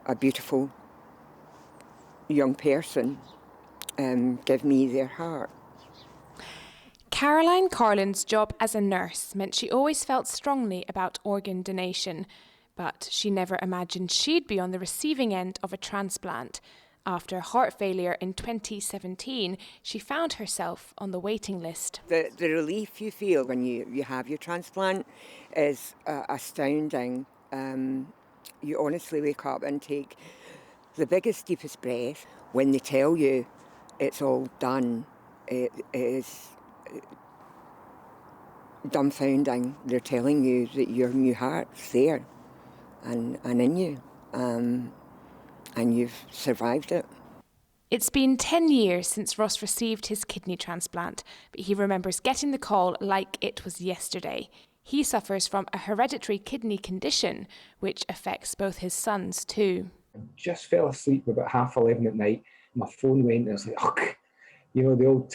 a beautiful young person give me their heart. Caroline Carlin's job as a nurse meant she always felt strongly about organ donation, but she never imagined she'd be on the receiving end of a transplant. After heart failure in 2017, she found herself on the waiting list. The relief you feel when you have your transplant is astounding. You honestly wake up and take the biggest, deepest breath. When they tell you it's all done, it is dumbfounding. They're telling you that your new heart's there and in you, and you've survived it. It's been 10 years since Ross received his kidney transplant, but he remembers getting the call like it was yesterday. He suffers from a hereditary kidney condition, which affects both his sons too. I just fell asleep about 11:30 at night. My phone went and I was like, oh, you know, the old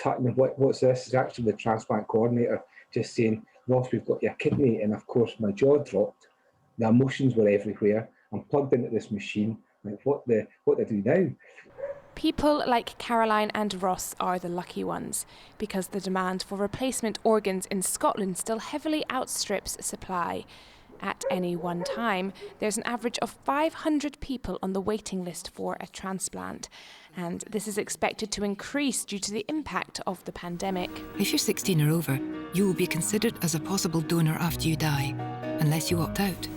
what's this? It's actually the transplant coordinator just saying, Ross, we've got your kidney. And of course, my jaw dropped. The emotions were everywhere. I'm plugged into this machine. Like, what do I do now? People like Caroline and Ross are the lucky ones, because the demand for replacement organs in Scotland still heavily outstrips supply. At any one time, there's an average of 500 people on the waiting list for a transplant, and this is expected to increase due to the impact of the pandemic. If you're 16 or over, you will be considered as a possible donor after you die, unless you opt out.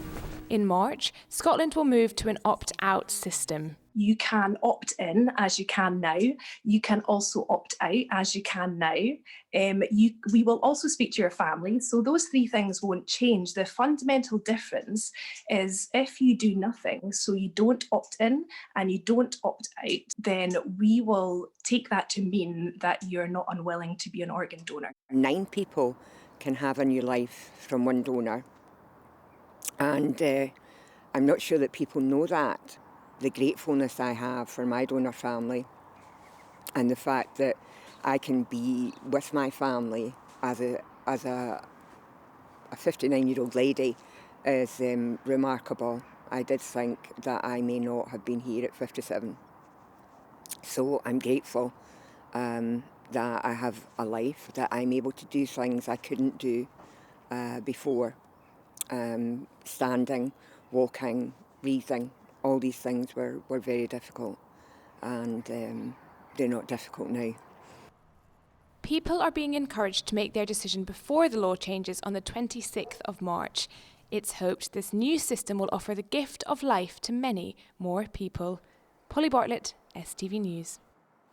In March, Scotland will move to an opt-out system. You can opt in as you can now. You can also opt out as you can now. We will also speak to your family. So those three things won't change. The fundamental difference is if you do nothing, so you don't opt in and you don't opt out, then we will take that to mean that you're not unwilling to be an organ donor. 9 people can have a new life from one donor. And I'm not sure that people know that. The gratefulness I have for my donor family and the fact that I can be with my family as a 59-year-old lady is remarkable. I did think that I may not have been here at 57. So I'm grateful that I have a life, that I'm able to do things I couldn't do before. Standing, walking, breathing, all these things were very difficult, and they're not difficult now. People are being encouraged to make their decision before the law changes on the 26th of March. It's hoped this new system will offer the gift of life to many more people. Polly Bartlett, STV News.